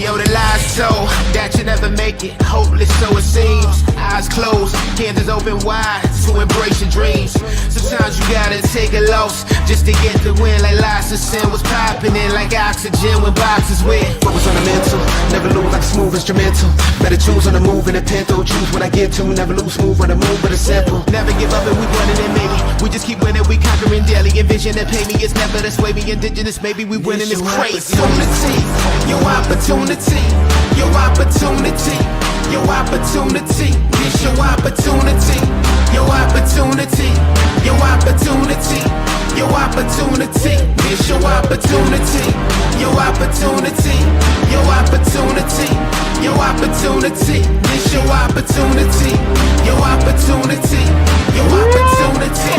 Yo, the lies so that you never make it. Hopeless, so it seems. Eyes closed, hands open wide to embrace your dreams. Sometimes you gotta take a loss just to get the win. Like lies and sin was popping in like oxygen when boxes wet. Focus on the mental, never lose like a smooth instrumental. Better choose on the move in a pinto. Choose when I get to, never lose move on the move, but it's simple. Never give up and we running it maybe. We just keep winning, we conquering daily. Envision and pay me, it's never this way. We indigenous, maybe we winning this crazy. Your opportunity, your opportunity, your opportunity, this your opportunity, your opportunity, your opportunity, your opportunity, this your opportunity, your opportunity, your opportunity, your opportunity, this your opportunity, your opportunity, your opportunity.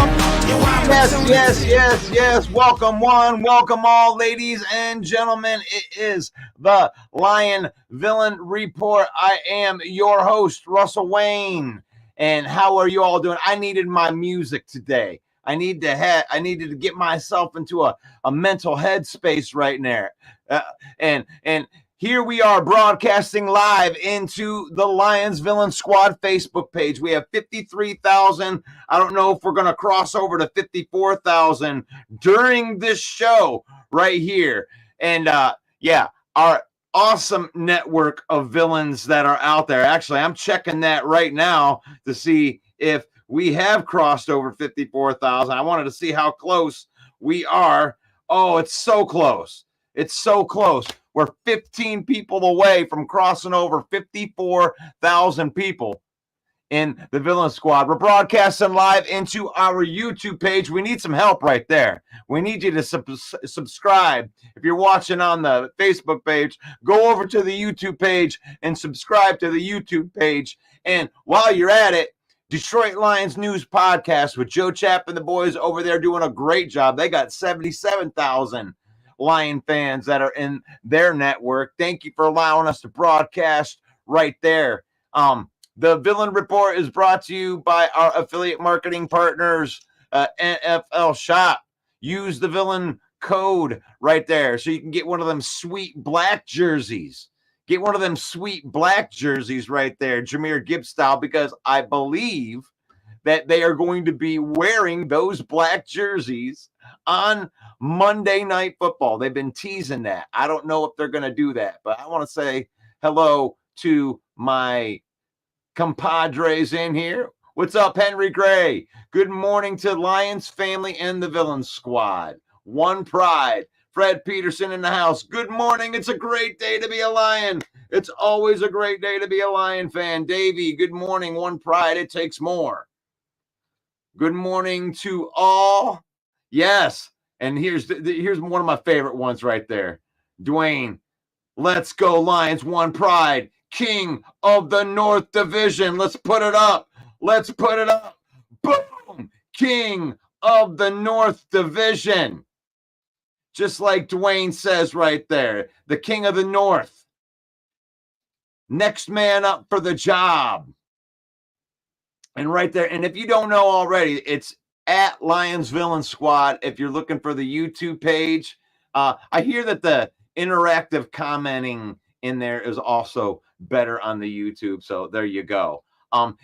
Yes. Welcome one, welcome all, ladies and gentlemen. It is the Lion Villain Report. I am your host, Russell Wayne. And how are you all doing? I needed my music today. I needed to get myself into a mental headspace right now. And here we are broadcasting live into the Lions Villain Squad Facebook page. We have 53,000. I don't know if we're going to cross over to 54,000 during this show right here. And our awesome network of villains that are out there. Actually, I'm checking that right now to see if we have crossed over 54,000. I wanted to see how close we are. Oh, it's so close. It's so close. We're 15 people away from crossing over 54,000 people in the Villain Squad. We're broadcasting live into our YouTube page. We need some help right there. We need you to subscribe. If you're watching on the Facebook page, go over to the YouTube page and subscribe to the YouTube page. And while you're at it, Detroit Lions News Podcast with Joe Chapp and the boys over there doing a great job. They got 77,000 Lion fans that are in their network. Thank you for allowing us to broadcast right there. The Villain Report is brought to you by our affiliate marketing partners, NFL Shop. Use the Villain code right there so you can get one of them sweet black jerseys. Get one of them sweet black jerseys right there, Jahmyr Gibbs style, because I believe that they are going to be wearing those black jerseys on Monday Night Football. They've been teasing that. I don't know if they're going to do that, but I want to say hello to my compadres in here. What's up, Henry Gray? Good morning to Lions family and the Villain Squad. One pride. Fred Peterson in the house. Good morning. It's a great day to be a Lion. It's always a great day to be a Lion fan. Davey, good morning. One pride. It takes more. Good morning to all. Yes. And here's one of my favorite ones right there. Dwayne, let's go Lions. One pride. King of the North Division. Let's put it up. Let's put it up. Boom. King of the North Division. Just like Dwayne says right there, the King of the North. Next man up for the job. And right there, and if you don't know already, it's at Lions Villain Squad. If you're looking for the YouTube page, I hear that the interactive commenting in there is also better on the YouTube. So there you go.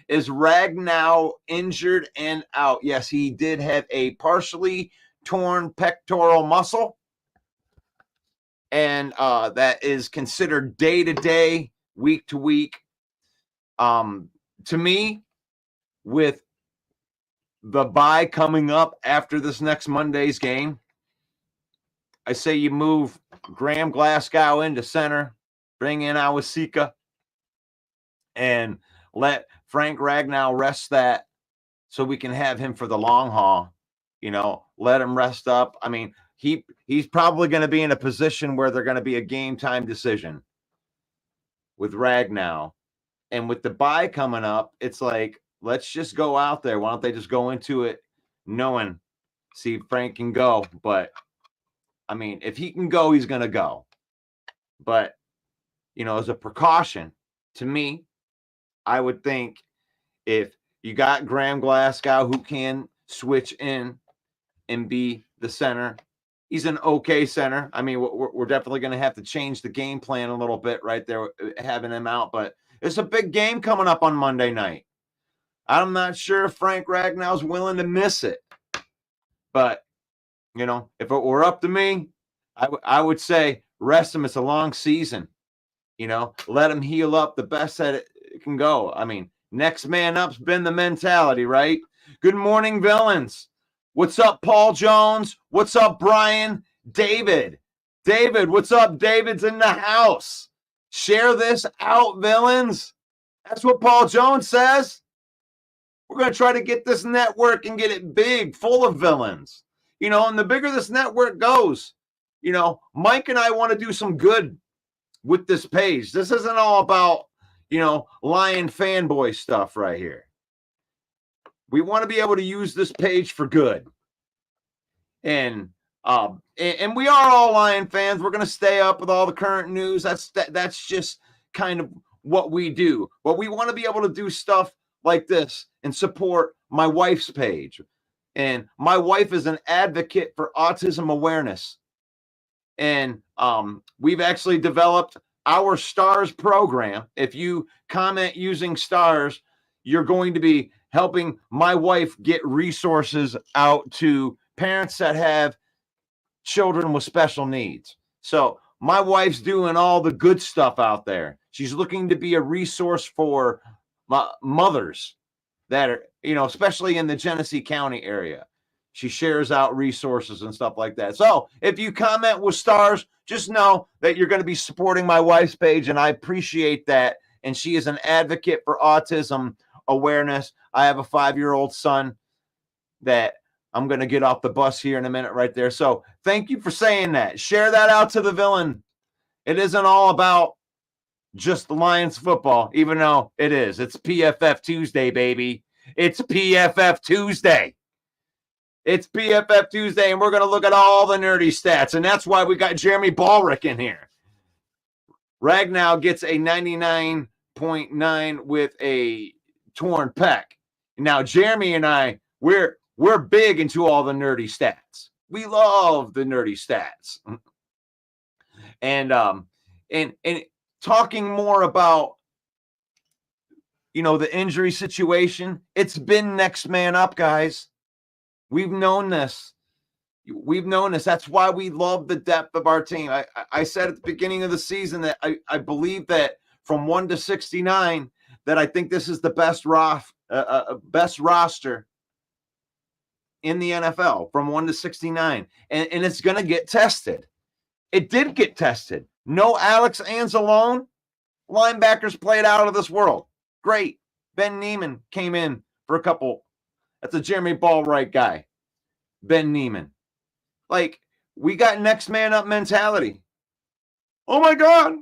Is Ragnow injured and out? Yes, he did have a partially torn pectoral muscle. And that is considered day-to-day, week-to-week. To me, with the bye coming up after this next Monday's game, I say you move Graham Glasgow into center, bring in Awasika, and let Frank Ragnow rest that so we can have him for the long haul. You know, let him rest up. I mean, he's probably going to be in a position where they're going to be a game time decision with Ragnow. And with the bye coming up, it's like, let's just go out there. Why don't they just go into it knowing, see if Frank can go. But, I mean, if he can go, he's going to go. But, you know, as a precaution, to me, I would think if you got Graham Glasgow who can switch in and be the center, he's an okay center. I mean, we're definitely going to have to change the game plan a little bit right there, having him out. But it's a big game coming up on Monday night. I'm not sure if Frank Ragnow's willing to miss it. But, you know, if it were up to me, I would say rest him. It's a long season. You know, let him heal up the best that it can go. I mean, next man up's been the mentality, right? Good morning, Villains. What's up, Paul Jones? What's up, Brian? David, what's up? David's in the house. Share this out, Villains. That's what Paul Jones says. We're going to try to get this network and get it big, full of villains. You know, and the bigger this network goes, you know, Mike and I want to do some good with this page. This isn't all about, you know, Lion fanboy stuff right here. We want to be able to use this page for good. And we are all Lion fans. We're going to stay up with all the current news. That's just kind of what we do. But we want to be able to do stuff like this and support my wife's page. And my wife is an advocate for autism awareness. And we've actually developed our STARS program. If you comment using STARS, you're going to be helping my wife get resources out to parents that have children with special needs. So my wife's doing all the good stuff out there. She's looking to be a resource for mothers that are, you know, especially in the Genesee County area. She shares out resources and stuff like that. So if you comment with STARS, just know that you're going to be supporting my wife's page, and I appreciate that. And she is an advocate for autism awareness. I have a 5-year-old son that I'm going to get off the bus here in a minute right there. So thank you for saying that. Share that out to the villain. It isn't all about just the Lions football, even though it is. It's PFF Tuesday, baby. It's PFF Tuesday. It's PFF Tuesday, and we're going to look at all the nerdy stats, and that's why we got Jeremy Ballrick in here. Ragnow gets a 99.9 8.9 with a torn pec. Now, Jeremy and I, we're big into all the nerdy stats. We love the nerdy stats. And talking more about, the injury situation, it's been next man up, guys. We've known this. That's why we love the depth of our team. I said at the beginning of the season that I believe that from 1 to 69, that I think this is the best roster in the NFL from 1 to 69. And it's going to get tested. It did get tested. No Alex Anzalone. Linebackers played out of this world. Great. Ben Neiman came in for a couple. That's a Jeremy Ballwright guy. Ben Neiman. Like, we got next man up mentality. Oh my God.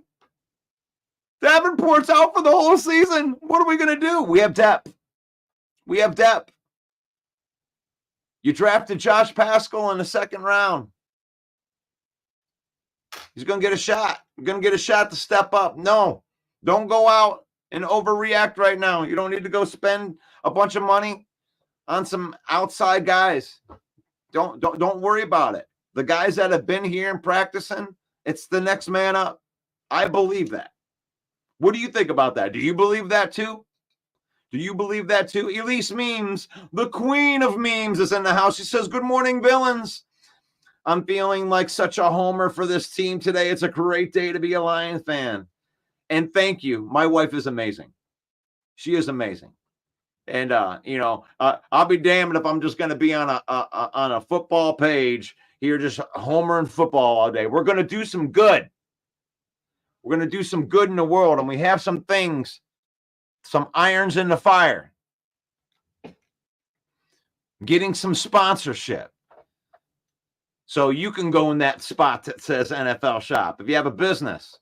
Davenport's out for the whole season. What are we going to do? We have depth. You drafted Josh Paschal in the second round. He's going to get a shot. You're going to get a shot to step up. No, don't go out and overreact right now. You don't need to go spend a bunch of money on some outside guys. Don't worry about it. The guys that have been here and practicing, it's the next man up. I believe that. What do you think about that? Do you believe that too? Elise Memes, the queen of memes, is in the house. She says, "Good morning, villains. I'm feeling like such a homer for this team today. It's a great day to be a Lions fan." And thank you. My wife is amazing. She is amazing. And, I'll be damned if I'm just going to be on a football page here, just homering football all day. We're going to do some good. We're going to do some good in the world. And we have some things, some irons in the fire. Getting some sponsorship. So you can go in that spot that says NFL Shop. If you have a business,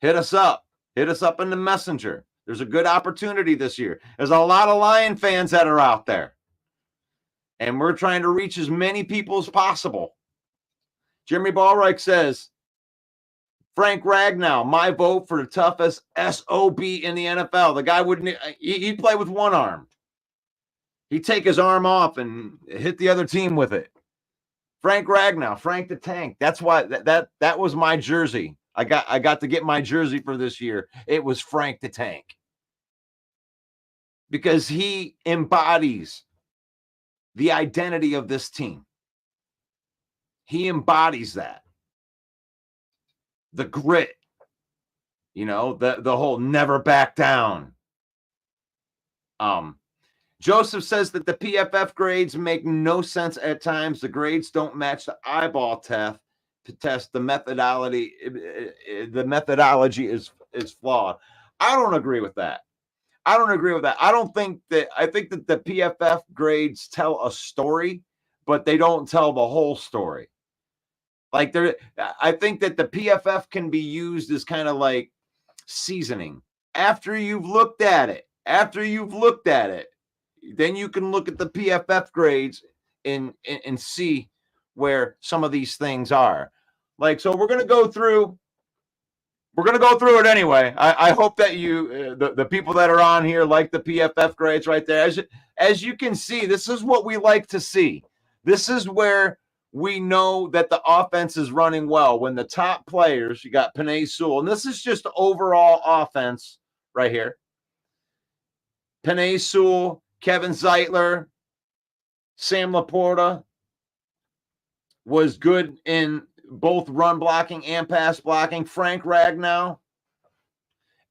hit us up. Hit us up in the messenger. There's a good opportunity this year. There's a lot of Lion fans that are out there. And we're trying to reach as many people as possible. Jeremy Ballreich says, Frank Ragnow, my vote for the toughest SOB in the NFL. The guy he'd play with one arm. He'd take his arm off and hit the other team with it. Frank Ragnow, Frank the Tank. That's why that was my jersey. I got to get my jersey for this year. It was Frank the Tank. Because he embodies the identity of this team. He embodies that. The grit. The whole never back down. Joseph says that the PFF grades make no sense at times. The grades don't match the eyeball test. The methodology is flawed. I don't agree with that. I think that the PFF grades tell a story, but they don't tell the whole story. I think that the PFF can be used as kind of like seasoning. After you've looked at it, then you can look at the PFF grades and see where some of these things are. So we're going to go through it anyway. I hope that you, the people that are on here, like the PFF grades right there. As you can see, this is what we like to see. This is where we know that the offense is running well. When the top players, you got Penei Sewell, and this is just overall offense right here. Penei Sewell, Kevin Zeitler, Sam Laporta was good in both run blocking and pass blocking. Frank Ragnow.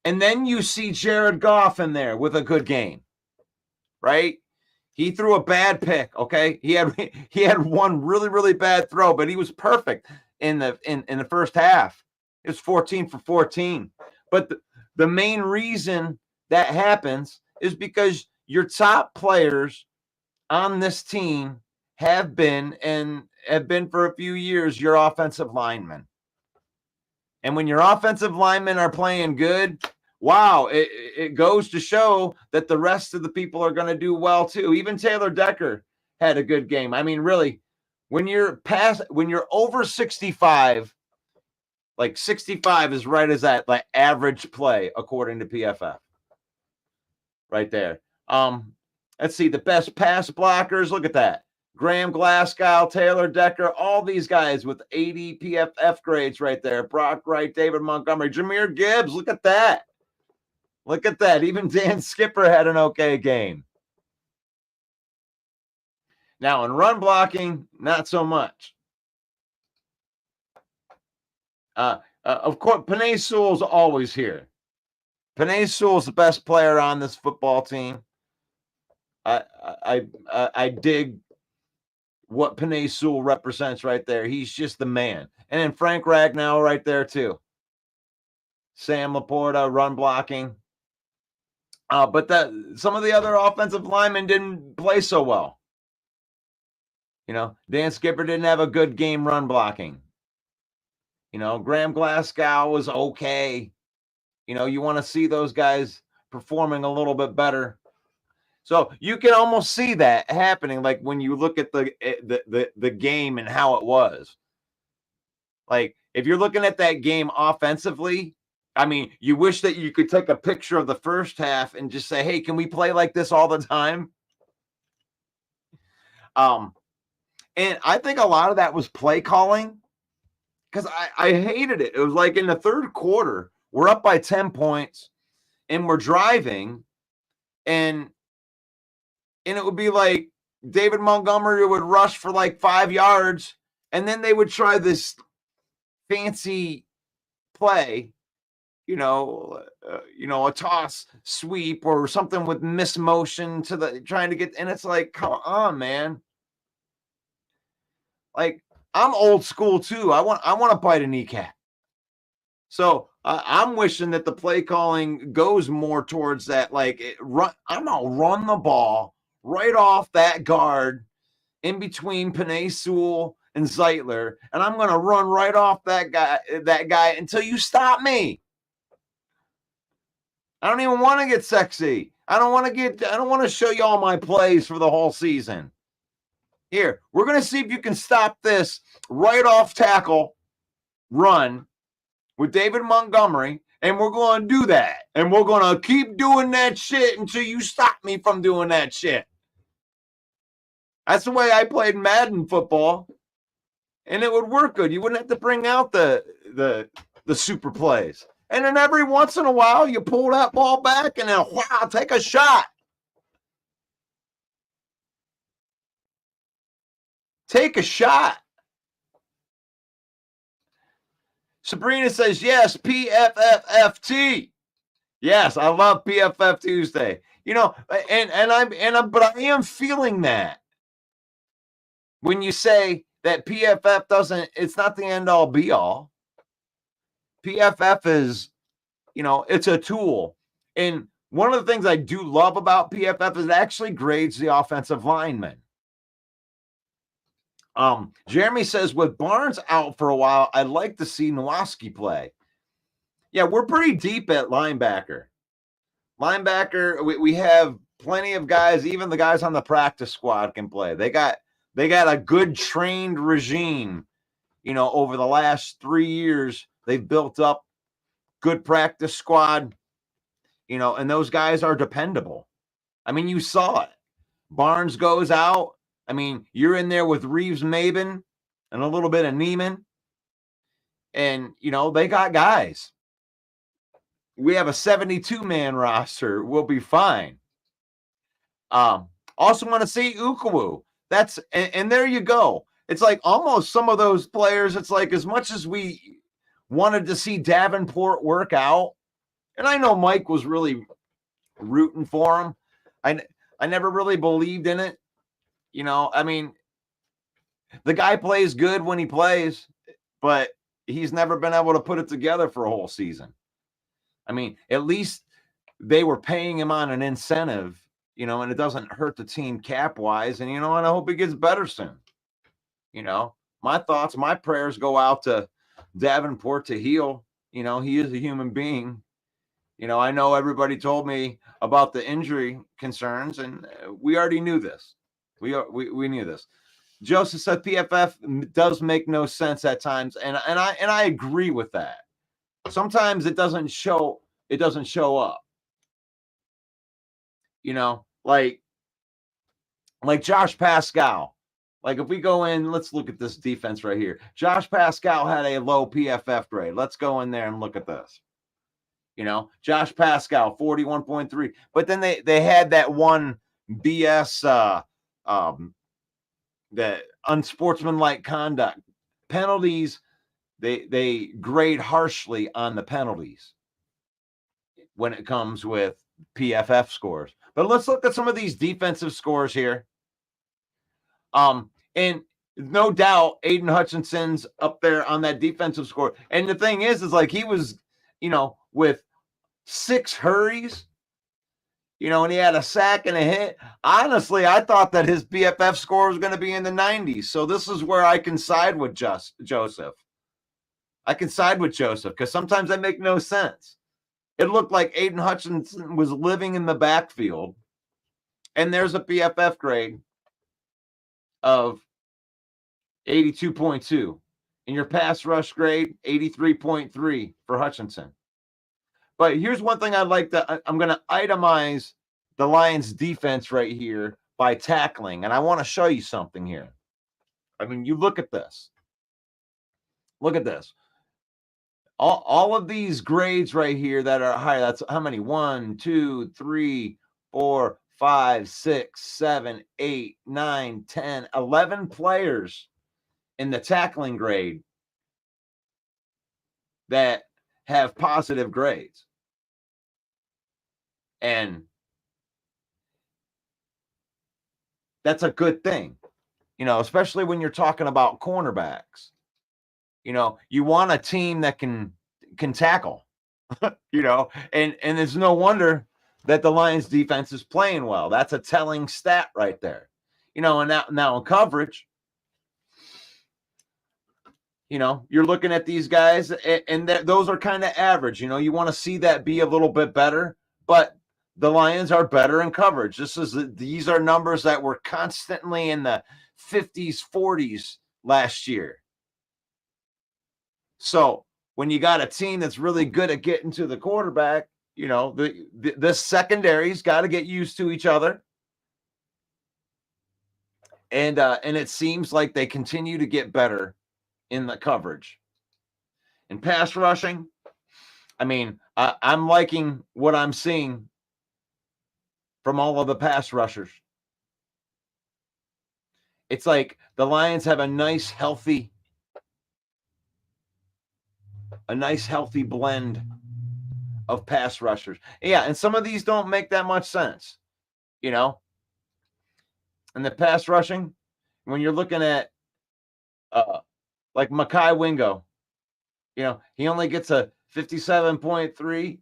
And then you see Jared Goff in there with a good game, right? He threw a bad pick, okay? He had one really, really bad throw, but he was perfect in the first half. It was 14 for 14. But the main reason that happens is because your top players on this team have been for a few years your offensive linemen. And when your offensive linemen are playing good, wow, it goes to show that the rest of the people are going to do well too. Even Taylor Decker had a good game. I mean, really, when you're over 65, Like 65 is right as that like average play according to PFF. Right there. Let's see the best pass blockers. Look at that. Graham Glasgow, Taylor Decker, all these guys with 80 PFF grades right there. Brock Wright, David Montgomery, Jahmyr Gibbs. Look at that. Look at that. Even Dan Skipper had an okay game. Now, in run blocking, not so much. Of course, Penei Sewell's always here. Penei Sewell's the best player on this football team. I dig what Penei Sewell represents right there. He's just the man. And then Frank Ragnow right there too. Sam Laporta, run blocking. But some of the other offensive linemen didn't play so well. You know, Dan Skipper didn't have a good game run blocking. You know, Graham Glasgow was okay. You know, you want to see those guys performing a little bit better. So you can almost see that happening, like when you look at the game and how it was. Like if you're looking at that game offensively, I mean, you wish that you could take a picture of the first half and just say, "Hey, can we play like this all the time?" And I think a lot of that was play calling because I hated it. It was like in the third quarter, we're up by 10 points and we're driving, and it would be like David Montgomery would rush for like 5 yards, and then they would try this fancy play, a toss sweep or something with mismotion to the trying to get, and it's like, come on, man. Like, I'm old school too. I want to bite a kneecap. So I'm wishing that the play calling goes more towards that. Like, I'm gonna run the ball right off that guard in between Penei Sewell and Zeitler, and I'm gonna run right off that guy until you stop me. I don't even want to get sexy. I don't want to show you all my plays for the whole season. Here, we're going to see if you can stop this right off tackle run with David Montgomery, and we're going to do that. And we're going to keep doing that shit until you stop me from doing that shit. That's the way I played Madden football, and it would work good. You wouldn't have to bring out the super plays. And then every once in a while, you pull that ball back and then, wow, take a shot. Take a shot. Sabrina says, yes, PFFFT. Yes, I love PFF Tuesday. You know, but I am feeling that. When you say that PFF it's not the end all be all. PFF is, it's a tool. And one of the things I do love about PFF is it actually grades the offensive linemen. Jeremy says, with Barnes out for a while, I'd like to see Nowosky play. Yeah, we're pretty deep at linebacker. We have plenty of guys, even the guys on the practice squad can play. They got a good trained regime. Over the last 3 years, they've built up good practice squad, and those guys are dependable. I mean, you saw it. Barnes goes out. I mean, you're in there with Reeves-Maben and a little bit of Neiman. And, they got guys. We have a 72-man roster. We'll be fine. Also want to see Ukuwu. And there you go. It's like almost some of those players, it's like as much as we wanted to see Davenport work out, and I know Mike was really rooting for him. I never really believed in it. I mean, the guy plays good when he plays, but he's never been able to put it together for a whole season. I mean, at least they were paying him on an incentive, and it doesn't hurt the team cap-wise. And, and I hope he gets better soon. My thoughts, my prayers go out to Davenport to heal. He is a human being. I know everybody told me about the injury concerns, and we already knew this. We knew this. Joseph said PFF does make no sense at times, and I agree with that. Sometimes it doesn't show up. You know, like Josh Pascal. Like if we go in, let's look at this defense right here. Josh Pascal had a low PFF grade. Let's go in there and look at this. You know, Josh Pascal, 41.3. But then they had that one BS that unsportsmanlike conduct. Penalties, they grade harshly on the penalties when it comes with PFF scores. But let's look at some of these defensive scores here. And no doubt Aiden Hutchinson's up there on that defensive score. And the thing is like he was, with 6 hurries, and he had a sack and a hit. Honestly, I thought that his PFF score was going to be in the 90s. So this is where I can side with Joseph. I can side with Joseph because sometimes that make no sense. It looked like Aiden Hutchinson was living in the backfield. And there's a PFF grade of 82.2. And your pass rush grade, 83.3 for Hutchinson. But here's one thing I'd like to, I'm going to itemize the Lions defense right here by tackling. And I want to show you something here. I mean, you look at this. Look at this. All of these grades right here that are high, that's how many? 1, 2, 3, 4, 5, 6, 7, 8, 9, 10, 11 players in the tackling grade that have positive grades. And that's a good thing, especially when you're talking about cornerbacks. You want a team that can tackle, and it's no wonder that the Lions defense is playing well. That's a telling stat right there. And now in coverage, you're looking at these guys and those are kind of average. You want to see that be a little bit better, but the Lions are better in coverage. These are numbers that were constantly in the 50s, 40s last year. So when you got a team that's really good at getting to the quarterback, the secondary's got to get used to each other. And it seems like they continue to get better in the coverage. And pass rushing, I mean, I'm liking what I'm seeing from all of the pass rushers. It's like the Lions have a nice, healthy blend of pass rushers. Yeah, and some of these don't make that much sense, And the pass rushing, when you're looking at like Mekhi Wingo, he only gets a 57.3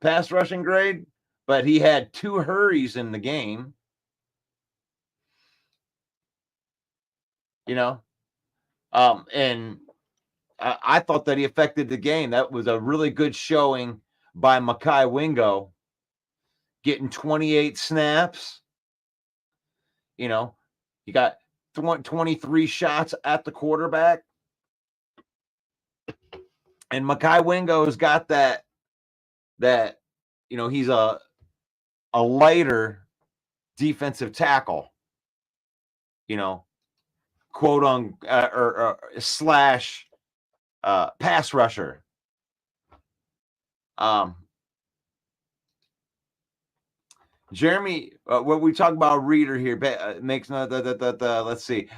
pass rushing grade, but he had 2 hurries in the game. And I thought that he affected the game. That was a really good showing by Mekhi Wingo, getting 28 snaps. He got 23 shots at the quarterback. And Mekhi Wingo's got that he's a lighter defensive tackle, quote on or slash pass rusher. Jeremy, what we talk about reader here makes no let's see.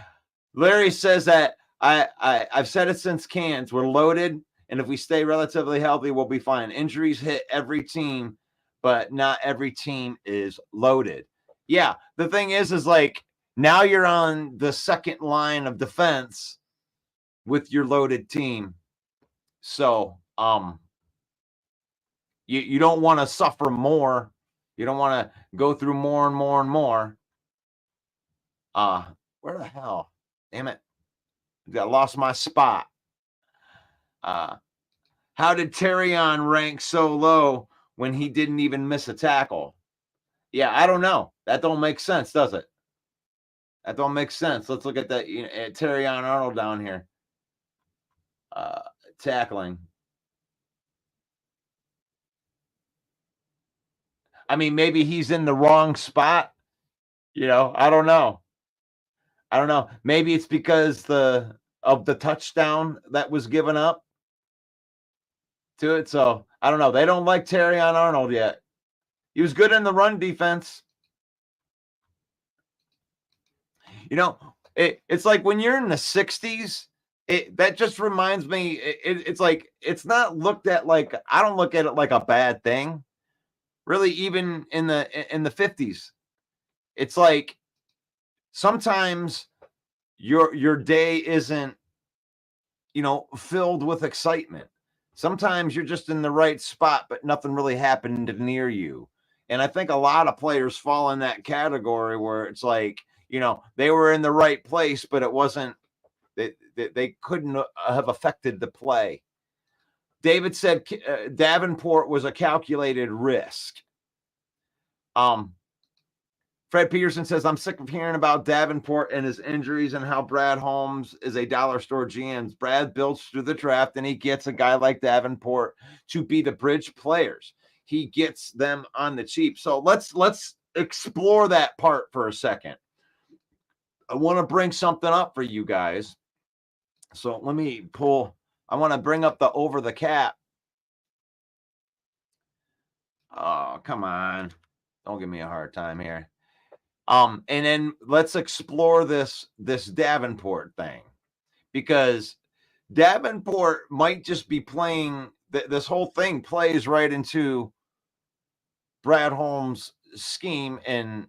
Larry says that I've said it since cans. We're loaded, and if we stay relatively healthy, we'll be fine. Injuries hit every team, but not every team is loaded. Yeah, the thing is like now you're on the second line of defense with your loaded team. So you don't want to suffer more. You don't want to go through more and more and more. Where the hell? Damn it. I lost my spot. How did Terrion rank so low when he didn't even miss a tackle? Yeah, I don't know. That don't make sense, does it? That don't make sense. Let's look at that. At Terry Arnold down here. Tackling. I mean, maybe he's in the wrong spot. I don't know. Maybe it's because of the touchdown that was given up to it. So I don't know. They don't like Terry Arnold yet. He was good in the run defense. It's like when you're in the 60s, that just reminds me, it's like, it's not looked at like, I don't look at it like a bad thing. Really, even in the 50s, it's like sometimes your day isn't, filled with excitement. Sometimes you're just in the right spot, but nothing really happened near you. And I think a lot of players fall in that category where it's like, they were in the right place, but it wasn't, they couldn't have affected the play. David said Davenport was a calculated risk. Fred Peterson says, I'm sick of hearing about Davenport and his injuries and how Brad Holmes is a dollar store GM. Brad builds through the draft and he gets a guy like Davenport to be the bridge players. He gets them on the cheap. So let's explore that part for a second. I want to bring something up for you guys. So let me I want to bring up the over the cap. Oh, come on. Don't give me a hard time here. And then let's explore this Davenport thing, because Davenport might just be playing, this whole thing plays right into Brad Holmes' scheme and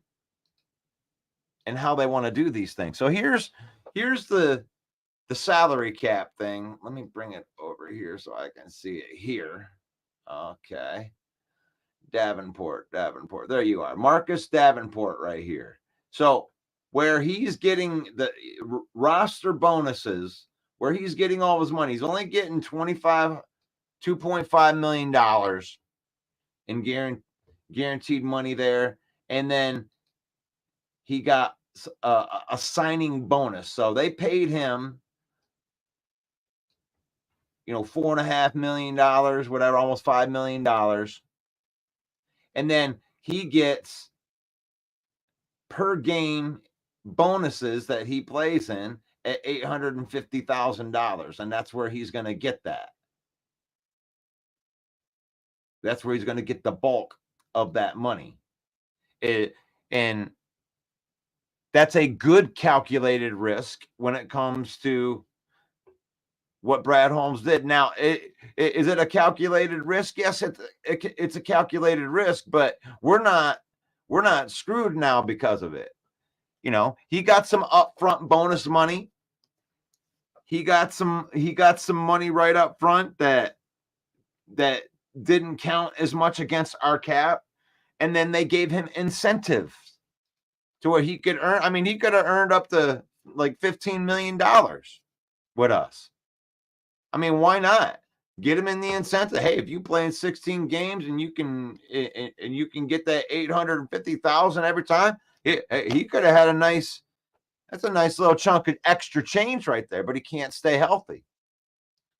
how they want to do these things. So here's the salary cap thing. Let me bring it over here so I can see it here. Okay. Davenport. There you are. Marcus Davenport right here. So where he's getting the roster bonuses, where he's getting all his money, he's only getting $2.5 million in guaranteed money there. And then he got a signing bonus. So they paid him, $4.5 million, whatever, almost $5 million. And then he gets per game bonuses that he plays in at $850,000. And that's where he's going to get that. That's where he's going to get the bulk of that money. And that's a good calculated risk when it comes to what Brad Holmes did. Now, is it a calculated risk? Yes, it's a calculated risk, but we're not screwed now because of it. He got some upfront bonus money. He got some money right up front that didn't count as much against our cap. And then they gave him incentives to where he could earn. I mean, he could have earned up to like $15 million with us. I mean, why not? Get him in the incentive. Hey, if you play in 16 games and you can get that $850,000 every time, he could have had that's a nice little chunk of extra change right there, but he can't stay healthy.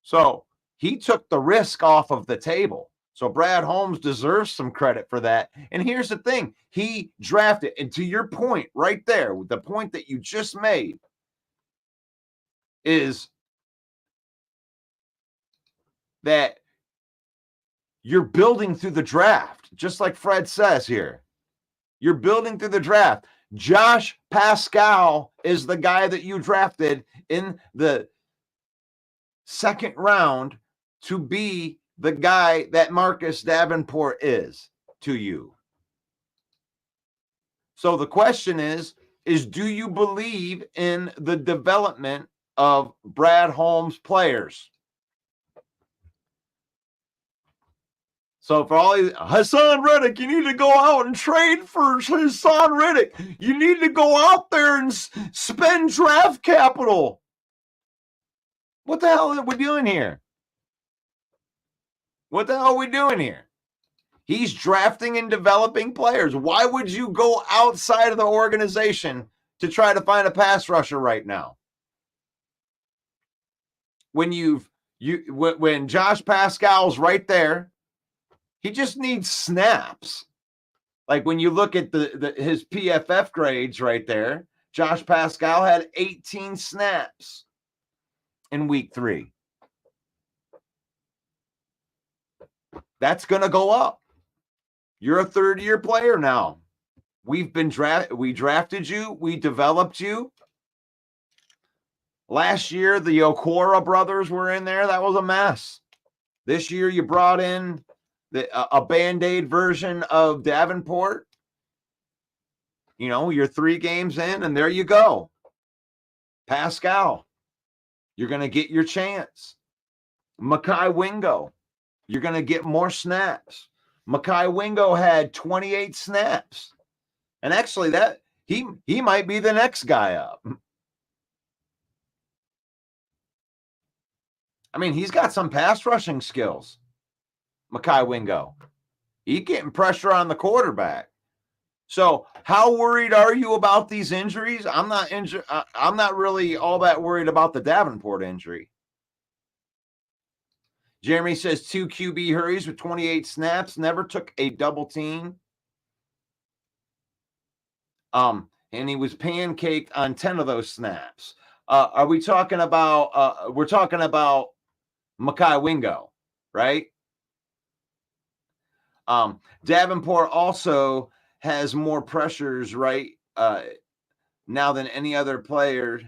So he took the risk off of the table. So Brad Holmes deserves some credit for that. And here's the thing. He drafted, and to your point right there, the point that you just made is that you're building through the draft, just like Fred says here. You're building through the draft. Josh Pascal is the guy that you drafted in the second round to be the guy that Marcus Davenport is to you. So the question is do you believe in the development of Brad Holmes players? So for all Hassan Reddick, you need to go out and trade for Hassan Reddick. You need to go out there and spend draft capital. What the hell are we doing here? What the hell are we doing here? He's drafting and developing players. Why would you go outside of the organization to try to find a pass rusher right now. When when Josh Pascal's right there, he just needs snaps. Like when you look at his PFF grades right there, Josh Pascal had 18 snaps in week 3. That's going to go up. You're a third-year player now. We drafted you. We developed you. Last year, the Okora brothers were in there. That was a mess. This year, you brought in a Band-Aid version of Davenport. You know, you're 3 games in, and there you go. Pascal, you're going to get your chance. Mekhi Wingo, you're going to get more snaps. Mekhi Wingo had 28 snaps. And actually, that he might be the next guy up. I mean, he's got some pass rushing skills. Mekhi Wingo. He's getting pressure on the quarterback. So, how worried are you about these injuries? I'm not really all that worried about the Davenport injury. Jeremy says 2 QB hurries with 28 snaps, never took a double team. And he was pancaked on 10 of those snaps. Are we talking about we're talking about Mekhi Wingo, right? Davenport also has more pressures, right, now than any other player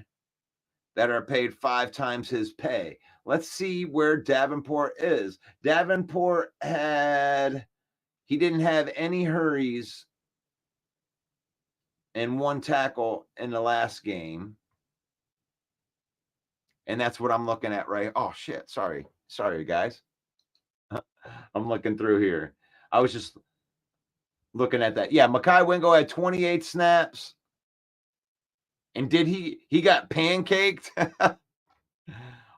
that are paid 5 times his pay. Let's see where Davenport is. Davenport he didn't have any hurries and 1 tackle in the last game. And that's what I'm looking at, right? Oh, shit. Sorry, guys. I'm looking through here. I was just looking at that. Yeah, Mekhi Wingo had 28 snaps. And did he got pancaked?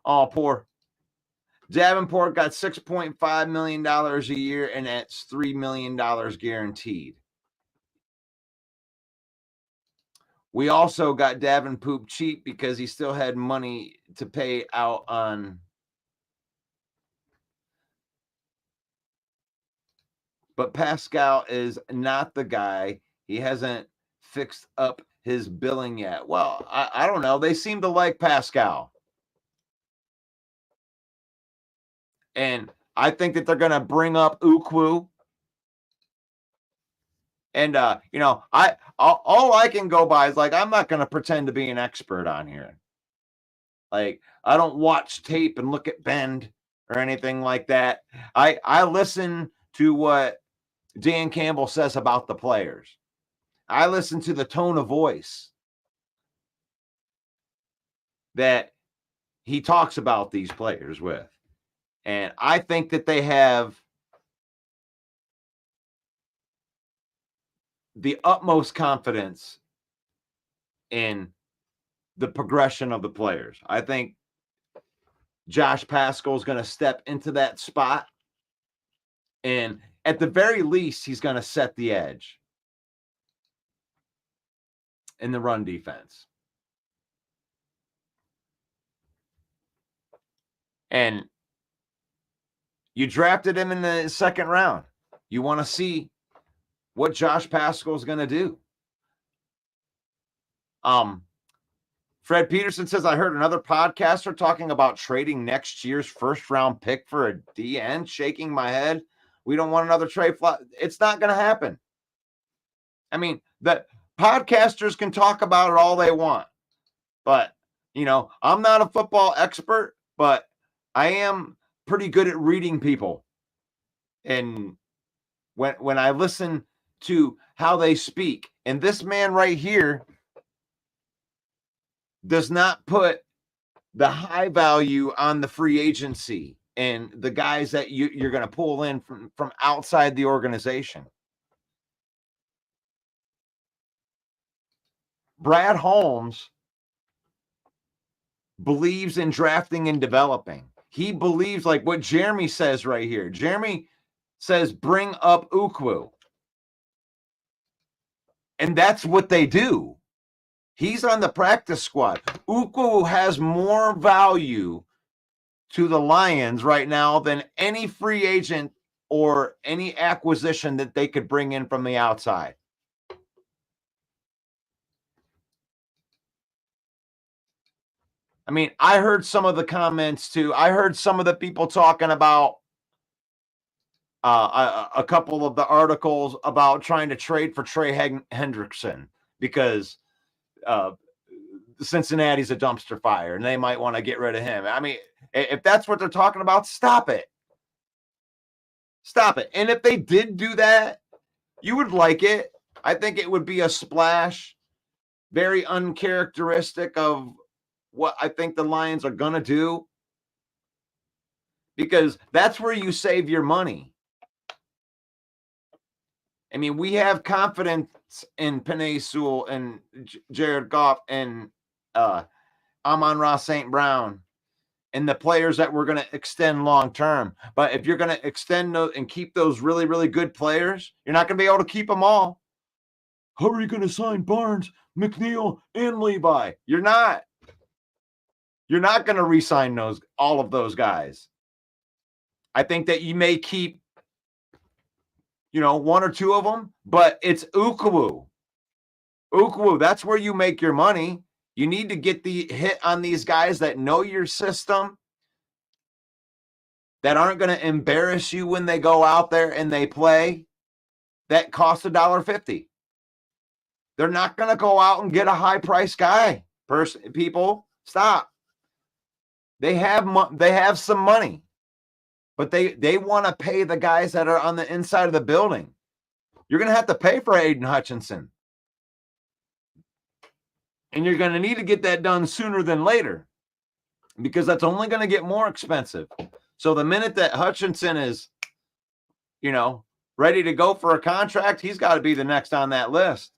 Oh, poor. Davenport got $6.5 million a year, and that's $3 million guaranteed. We also got Davenport cheap because he still had money to pay out on. But Pascal is not the guy. He hasn't fixed up his billing yet. Well, I don't know. They seem to like Pascal. And I think that they're going to bring up Ukwu. And, you know, all I can go by is like, I'm not going to pretend to be an expert on here. Like, I don't watch tape and look at bend or anything like that. I listen to what Dan Campbell says about the players. I listen to the tone of voice that he talks about these players with. And I think that they have the utmost confidence in the progression of the players. I think Josh Pascal is going to step into that spot, and at the very least, he's going to set the edge in the run defense. And you drafted him in the 2nd round. You want to see what Josh Pascal is going to do. Fred Peterson says, I heard another podcaster talking about trading next year's 1st-round pick for a DN. Shaking my head. We don't want another trade. It's not going to happen. I mean, the podcasters can talk about it all they want. But, you know, I'm not a football expert, but I am pretty good at reading people. And when I listen to how they speak, and this man right here does not put the high value on the free agency and the guys that you're going to pull in from outside the organization. Brad Holmes believes in drafting and developing. He believes, like what Jeremy says right here. Jeremy says, bring up Ukwu. And that's what they do. He's on the practice squad. Ukwu has more value to the Lions right now than any free agent or any acquisition that they could bring in from the outside. I mean, I heard some of the comments too. I heard some of the people talking about a couple of the articles about trying to trade for Trey Hendrickson because Cincinnati's a dumpster fire and they might want to get rid of him. I mean, if that's what they're talking about, stop it. Stop it. And if they did do that, you would like it. I think it would be a splash, very uncharacteristic of what I think the Lions are going to do, because that's where you save your money. I mean, we have confidence in Penei Sewell and Jared Goff and Amon-Ra St. Brown and the players that we're going to extend long term. But if you're going to extend those and keep those really, really good players, you're not going to be able to keep them all. How are you going to sign Barnes, McNeil, and Levi? You're not. You're not going to re-sign all of those guys. I think that you may keep, one or two of them, but it's Ukwu. Ukwu, that's where you make your money. You need to get the hit on these guys that know your system, that aren't going to embarrass you when they go out there and they play, that cost $1.50. They're not going to go out and get a high-priced guy. People, stop. They have some money, but they want to pay the guys that are on the inside of the building. You're going to have to pay for Aiden Hutchinson. And you're going to need to get that done sooner than later, because that's only going to get more expensive. So the minute that Hutchinson is, ready to go for a contract, he's got to be the next on that list.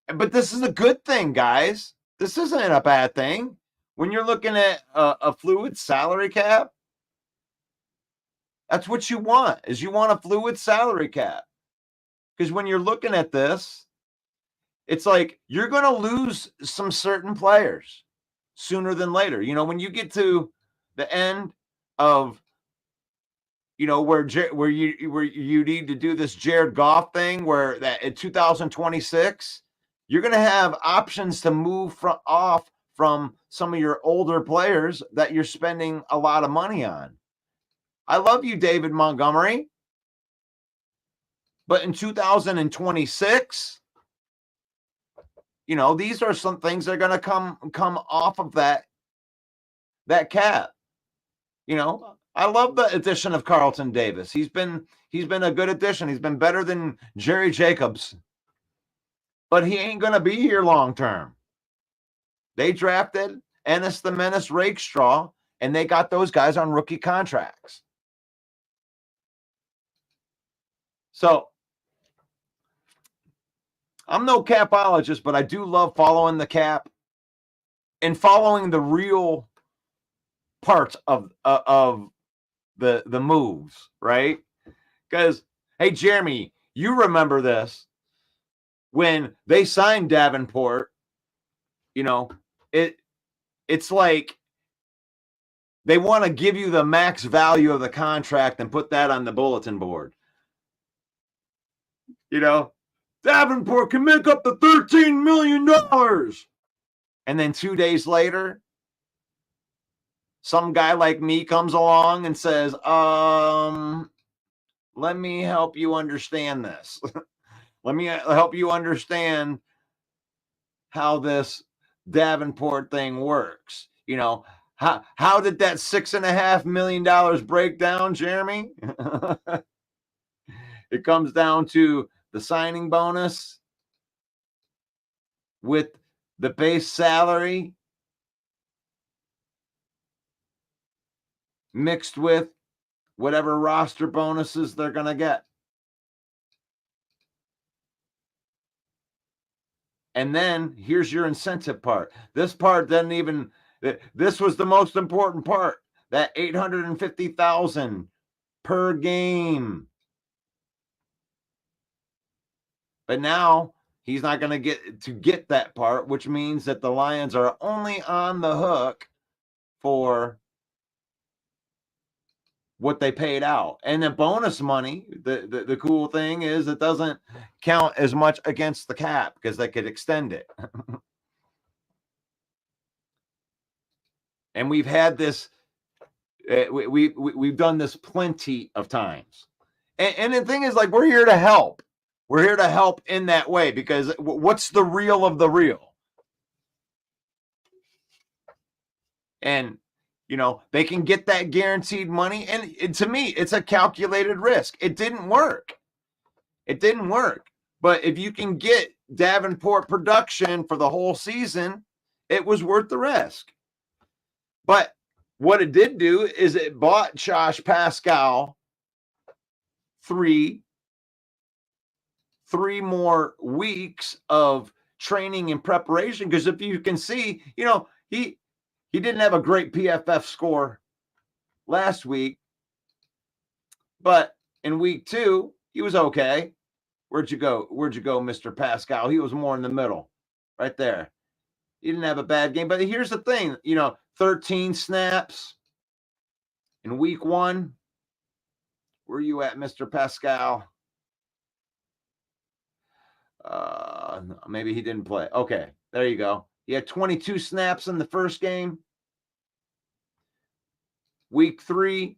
But this is a good thing, guys. This isn't a bad thing. When you're looking at a fluid salary cap, that's what you want, is you want a fluid salary cap. Because when you're looking at this, it's like you're going to lose some certain players sooner than later. When you get to the end of, where you need to do this Jared Goff thing, where that in 2026, you're going to have options to move off from some of your older players that you're spending a lot of money on. I love you, David Montgomery. But in 2026, these are some things that are going to come off of that cap. I love the addition of Carlton Davis. He's been a good addition. He's been better than Jerry Jacobs. But he ain't going to be here long term. They drafted Ennis the Menace Rakestraw, and they got those guys on rookie contracts. So I'm no capologist, but I do love following the cap and following the real parts of the moves, right? Because, hey, Jeremy, you remember this. When they signed Davenport, it's like they want to give you the max value of the contract and put that on the bulletin board. Davenport can make up to $13 million. And then 2 days later, some guy like me comes along and says, let me help you understand this. Let me help you understand how this Davenport thing works. How did that $6.5 million break down, Jeremy? It comes down to the signing bonus with the base salary mixed with whatever roster bonuses they're going to get. And then here's your incentive part. This part doesn't even, this was the most important part, that $850,000 per game. But now He's not going to get that part, which means that the Lions are only on the hook for what they paid out. And the bonus money, the cool thing is it doesn't count as much against the cap because they could extend it. And we've had this, we've done this plenty of times. And the thing is, like, we're here to help. We're here to help in that way because what's the real of the real? And, you know, they can get that guaranteed money. And to me, it's a calculated risk. It didn't work. It didn't work. But if you can get Davenport production for the whole season, it was worth the risk. But what it did do is it bought Josh Pascal three more weeks of training and preparation. Because if you can see, you know, he didn't have a great PFF score last week, but in week 2, he was okay. Where'd you go, Mr. Pascal? He was more in the middle, right there. He didn't have a bad game. But here's the thing, you know, 13 snaps in week 1. Where are you at, Mr. Pascal? Maybe he didn't play. Okay, there you go. He had 22 snaps in the first game. Week 3,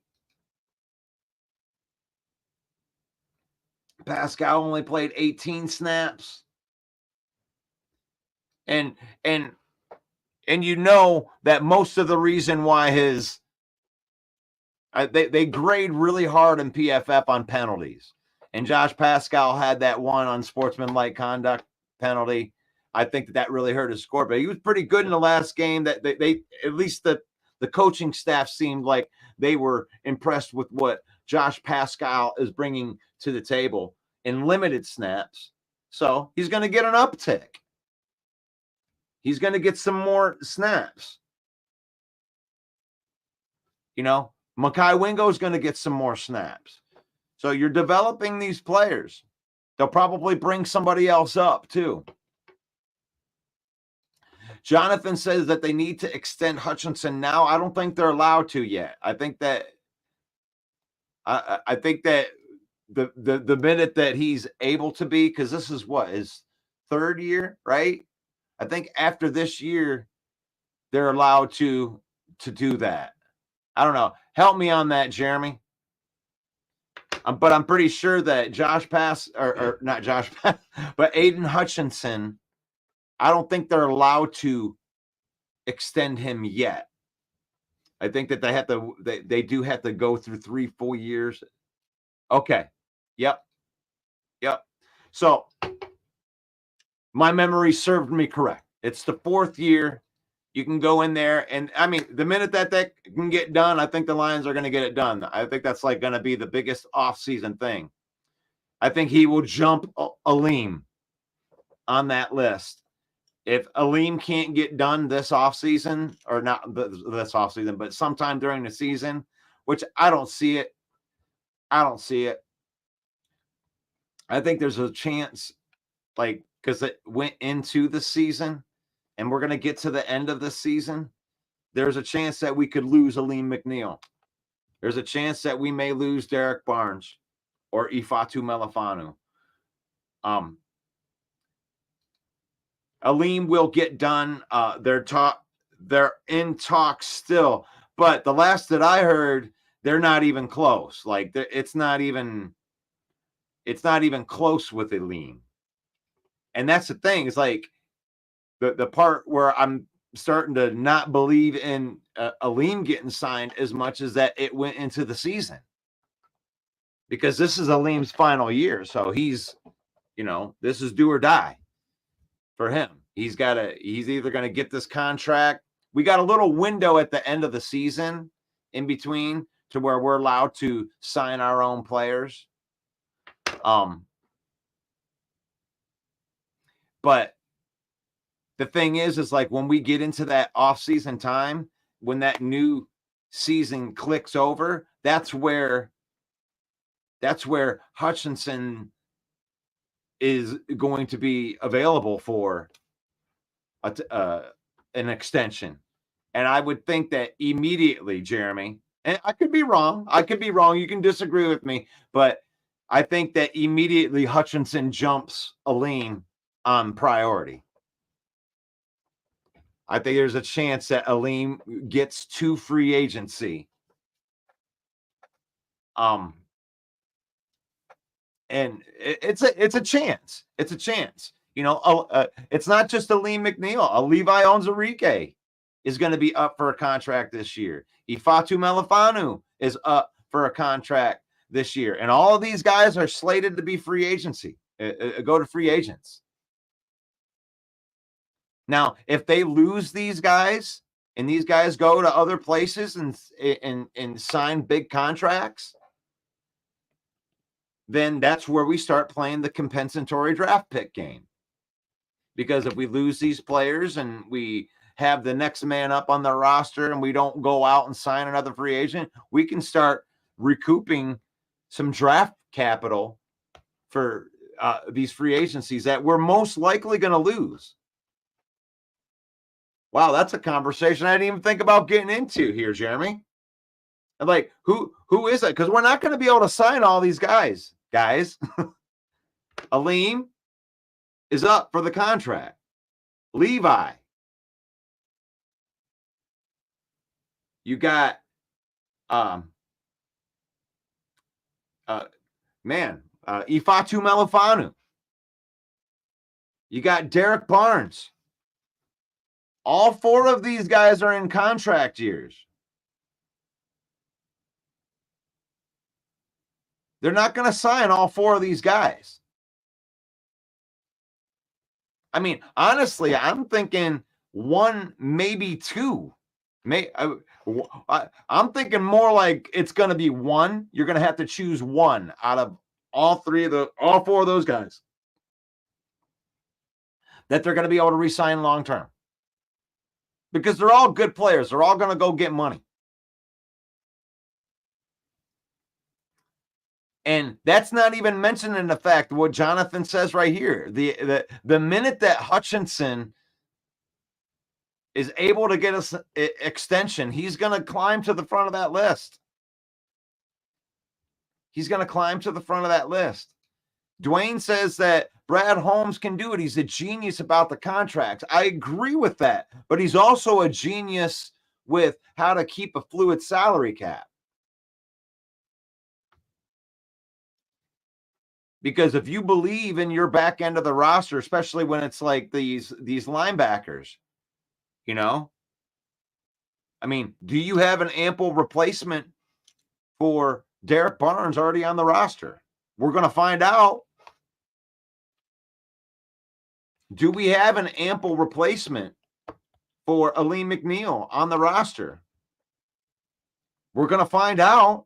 Pascal only played 18 snaps. And you know that most of the reason why they grade really hard in PFF on penalties. And Josh Pascal had that one on sportsmanlike conduct penalty. I think that really hurt his score, but he was pretty good in the last game. That they at least the coaching staff seemed like they were impressed with what Josh Pascal is bringing to the table in limited snaps. So he's going to get an uptick. He's going to get some more snaps. You know, Mekhi Wingo is going to get some more snaps. So you're developing these players. They'll probably bring somebody else up too. Jonathan says that they need to extend Hutchinson now. I don't think they're allowed to yet. I think that the minute that he's able to be, because this is what, his 3rd year, right? I think after this year, they're allowed to do that. I don't know. Help me on that, Jeremy. But I'm pretty sure that not Josh Pass, but Aiden Hutchinson, I don't think they're allowed to extend him yet. I think that they do have to go through 3 full years. Okay. Yep. So my memory served me correct. It's the 4th year. You can go in there, and I mean, the minute that can get done, I think the Lions are going to get it done. I think that's like going to be the biggest offseason thing. I think he will jump Aleem on that list. If Aleem can't get done this offseason, or not this offseason, but sometime during the season, which I don't see it. I think there's a chance, like, because it went into the season, and we're going to get to the end of the season, there's a chance that we could lose Aleem McNeil. There's a chance that we may lose Derek Barnes or Ifeatu Melifonwu. Aleem will get done. They're in talks still, but the last that I heard, they're not even close. Like, it's not even close with Aleem. And that's the thing. It's like the part where I'm starting to not believe in Aleem getting signed as much as that it went into the season, because this is Aleem's final year. So he's, you know, this is do or die for him. He's either going to get this contract. We got a little window at the end of the season in between to where we're allowed to sign our own players. But the thing is like when we get into that off-season time, when that new season clicks over, that's where Hutchinson is going to be available for an extension. And I would think that immediately, Jeremy, and I could be wrong. You can disagree with me, but I think that immediately Hutchinson jumps Aleem on priority. I think there's a chance that Aleem gets to free agency. And it's a chance. It's a chance. You know, it's not just Aleem McNeil. Levi Onwuzurike is going to be up for a contract this year. Ifeatu Melifonwu is up for a contract this year. And all of these guys are slated to be free agency, go to free agents. Now, if they lose these guys and these guys go to other places and sign big contracts, then that's where we start playing the compensatory draft pick game. Because if we lose these players and we have the next man up on the roster and we don't go out and sign another free agent, we can start recouping some draft capital for these free agencies that we're most likely going to lose. Wow, that's a conversation I didn't even think about getting into here, Jeremy. And like, who is that? Because we're not going to be able to sign all these guys. Aleem is up for the contract. Levi. You got Ifeatu Melifonwu. You got Derek Barnes. All four of these guys are in contract years. They're not going to sign all four of these guys. I mean, honestly, I'm thinking one, maybe two. I'm thinking more like it's going to be one. You're going to have to choose one out of all four of those guys that they're going to be able to re-sign long term. Because they're all good players. They're all going to go get money. And that's not even mentioning the fact what Jonathan says right here. The minute that Hutchinson is able to get us extension, he's going to climb to the front of that list. He's going to climb to the front of that list. Dwayne says that Brad Holmes can do it. He's a genius about the contracts. I agree with that, but he's also a genius with how to keep a fluid salary cap. Because if you believe in your back end of the roster, especially when it's like these linebackers, you know, I mean, do you have an ample replacement for Derek Barnes already on the roster? We're going to find out. Do we have an ample replacement for Aleem McNeil on the roster? We're going to find out.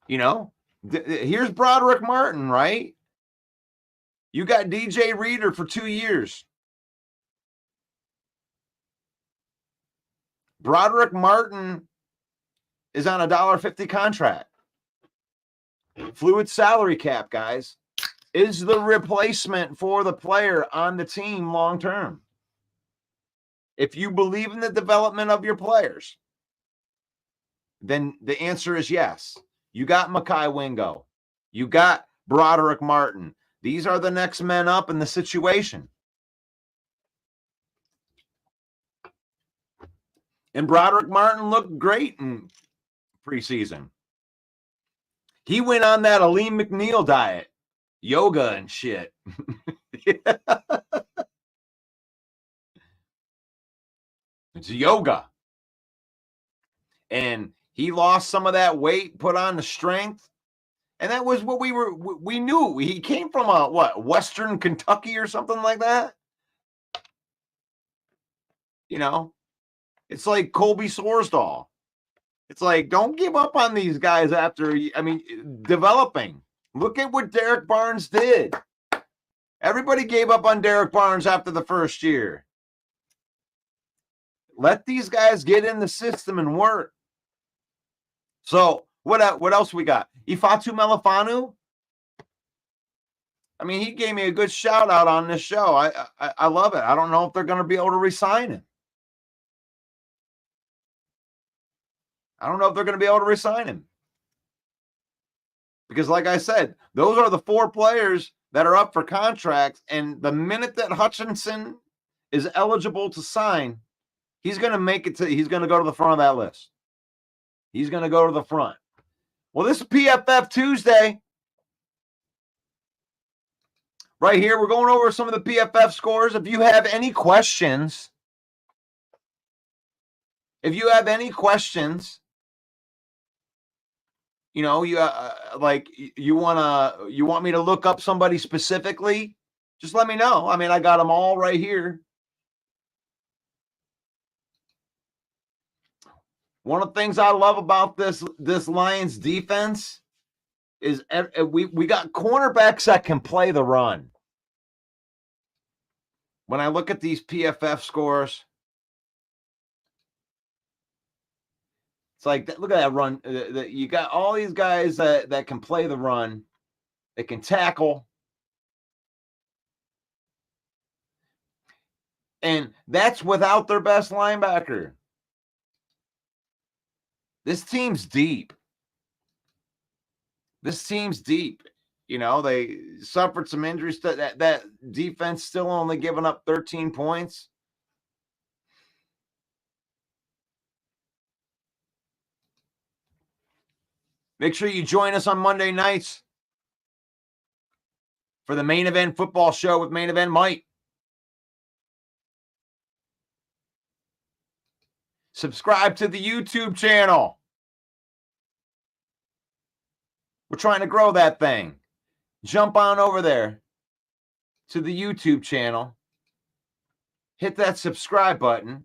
You know, here's Broderick Martin, right? You got DJ Reader for 2 years. Broderick Martin is on a $1.50 contract. Fluid salary cap, guys, is the replacement for the player on the team long term. If you believe in the development of your players, then the answer is yes. You got Mekhi Wingo. You got Broderick Martin. These are the next men up in the situation. And Broderick Martin looked great in preseason. He went on that Aleem McNeil diet, yoga and shit. It's yoga. And he lost some of that weight, put on the strength. And that was what we knew. He came from Western Kentucky or something like that. You know, it's like Colby Sorsdahl. It's like, don't give up on these guys after, developing. Look at what Derek Barnes did. Everybody gave up on Derek Barnes after the first year. Let these guys get in the system and work. So What else we got? Ifatu Melifanu. I mean, he gave me a good shout out on this show. I love it. I don't know if they're going to be able to re-sign him. I don't know if they're going to be able to re-sign him. Because like I said, those are the 4 players that are up for contracts. And the minute that Hutchinson is eligible to sign, he's going to he's going to go to the front of that list. He's going to go to the front. Well, this is PFF Tuesday. Right here, we're going over some of the PFF scores. If you have any questions, you know, you want me to look up somebody specifically, just let me know. I mean, I got them all right here. One of the things I love about this Lions defense is we got cornerbacks that can play the run. When I look at these PFF scores, it's like, look at that run. You got all these guys that can play the run, that can tackle. And that's without their best linebacker. This team's deep. You know, they suffered some injuries. That defense still only giving up 13 points. Make sure you join us on Monday nights for the Main Event Football Show with Main Event Mike. Subscribe to the YouTube channel. We're trying to grow that thing. Jump on over there to the YouTube channel. Hit that subscribe button.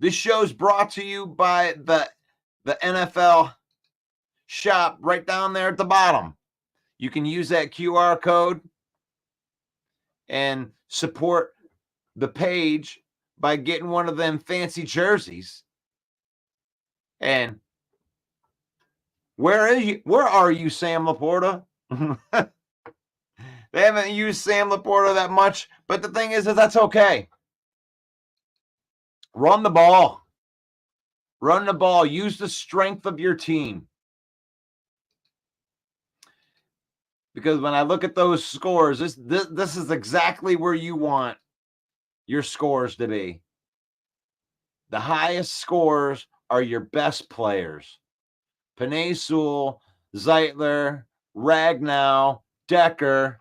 This show's brought to you by the NFL shop right down there at the bottom. You can use that QR code and support the page by getting one of them fancy jerseys. And where are you, Sam Laporta? They haven't used Sam Laporta that much, but the thing is that's okay. Run the ball. Use the strength of your team. Because when I look at those scores, this is exactly where you want your scores to be. The highest scores are your best players. Penei Sewell, Zeitler, Ragnow, Decker,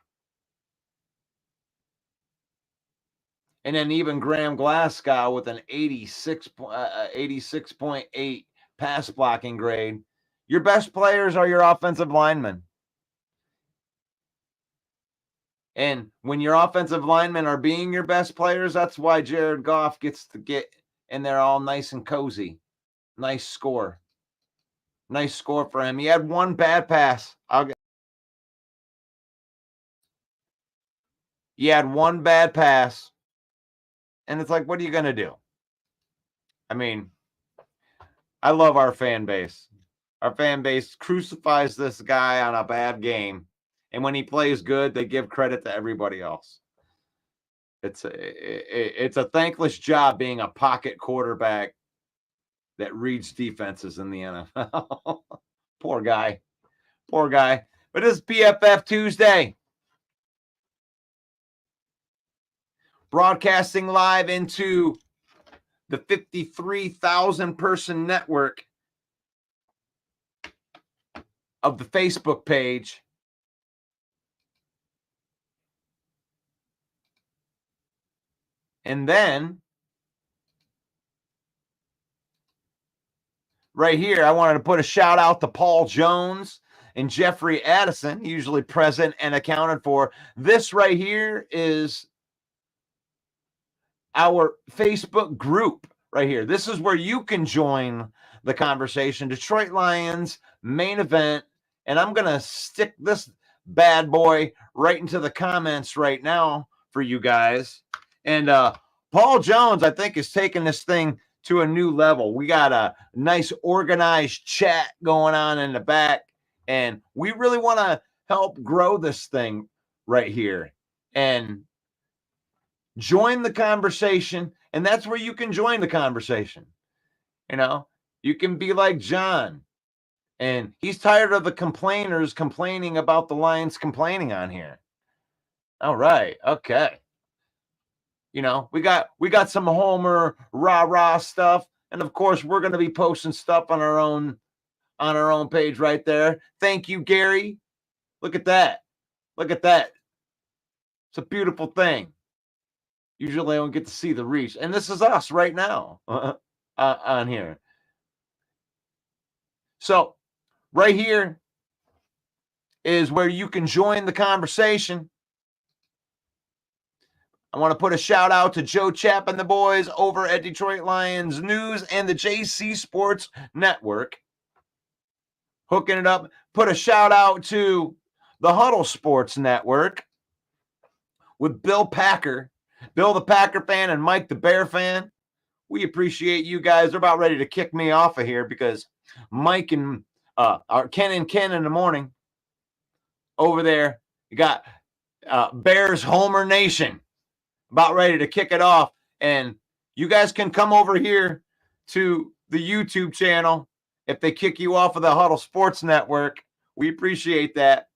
and then even Graham Glasgow with an 86.8 pass blocking grade. Your best players are your offensive linemen. And when your offensive linemen are being your best players, that's why Jared Goff gets to get in there all nice and cozy. Nice score. Nice score for him. He had one bad pass. He had one bad pass. And it's like, what are you going to do? I mean, I love our fan base. Our fan base crucifies this guy on a bad game. And when he plays good, they give credit to everybody else. It's a thankless job being a pocket quarterback that reads defenses in the NFL. Poor guy. But it's PFF Tuesday. Broadcasting live into the 53,000 person network of the Facebook page. And then right here, I wanted to put a shout out to Paul Jones and Jeffrey Addison, usually present and accounted for. This right here is our Facebook group right here. This is where you can join the conversation. Detroit Lions Main Event. And I'm going to stick this bad boy right into the comments right now for you guys. And Paul Jones, I think, is taking this thing to a new level. We got a nice organized chat going on in the back, and we really want to help grow this thing right here and join the conversation. And that's where you can join the conversation. You can be like John, and he's tired of the complainers complaining about the Lions complaining on here. All right. Okay. We got some Homer rah-rah stuff. And of course, we're going to be posting stuff on our own page right there. Thank you, Gary. Look at that. Look at that. It's a beautiful thing. Usually I don't get to see the reach. And this is us right now on here. So right here is where you can join the conversation. I want to put a shout out to Joe Chapp and the boys over at Detroit Lions News and the JC Sports Network. Hooking it up. Put a shout out to the Huddle Sports Network with Bill Packer. Bill the Packer fan and Mike the Bear fan. We appreciate you guys. They're about ready to kick me off of here because Mike and Ken in the morning over there. You got Bears Homer Nation about ready to kick it off. And you guys can come over here to the YouTube channel if they kick you off of the Huddle Sports Network. We appreciate that.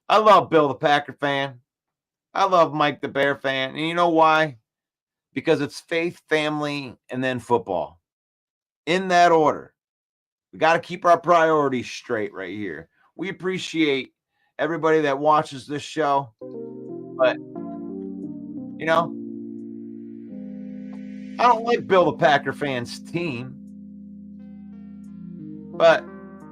I love Bill the Packer fan. I love Mike the Bear fan. And you know why? Because it's faith, family, and then football. In that order. We got to keep our priorities straight right here. We appreciate everybody that watches this show. But, I don't like Bill the Packer fan's team. But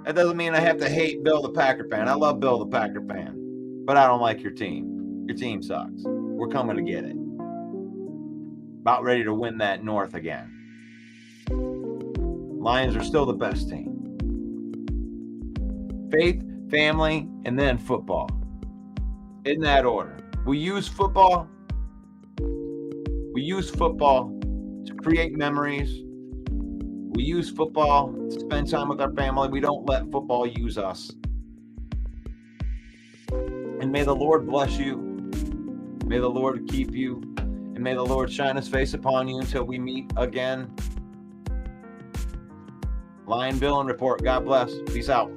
that doesn't mean I have to hate Bill the Packer fan. I love Bill the Packer fan. But I don't like your team. Your team sucks. We're coming to get it. About ready to win that North again. Lions are still the best team. Faith, family, and then football. In that order. We use football to create memories. We use football to spend time with our family. We don't let football use us. And may the Lord bless you. May the Lord keep you. And may the Lord shine his face upon you until we meet again. Lion Villain Report. God bless. Peace out.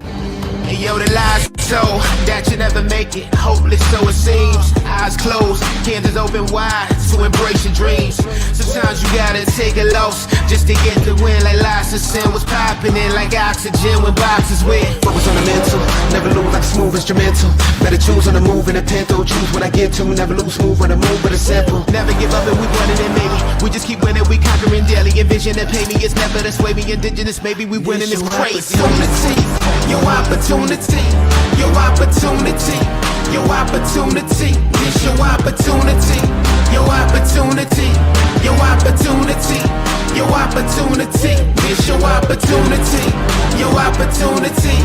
Hey, yo, the lies so that you never make it. Hopeless, so it seems. Eyes closed, canvas open wide to embrace your dreams. Sometimes you gotta take a loss just to get the win. Like lots of sin was popping in like oxygen when boxes wet. Focus on the mental, never lose like a smooth instrumental. Better choose on the move in a pinto. Choose what I get to, never lose move on the move, but it's simple. Never give up and we won it and maybe we just keep winning, we conquering daily. Envision and pay me, it's never the sway me. Indigenous, maybe we winning this crazy. Your opportunity, your opportunity, your opportunity, this your opportunity, your opportunity, your opportunity, your opportunity, this your opportunity, your opportunity.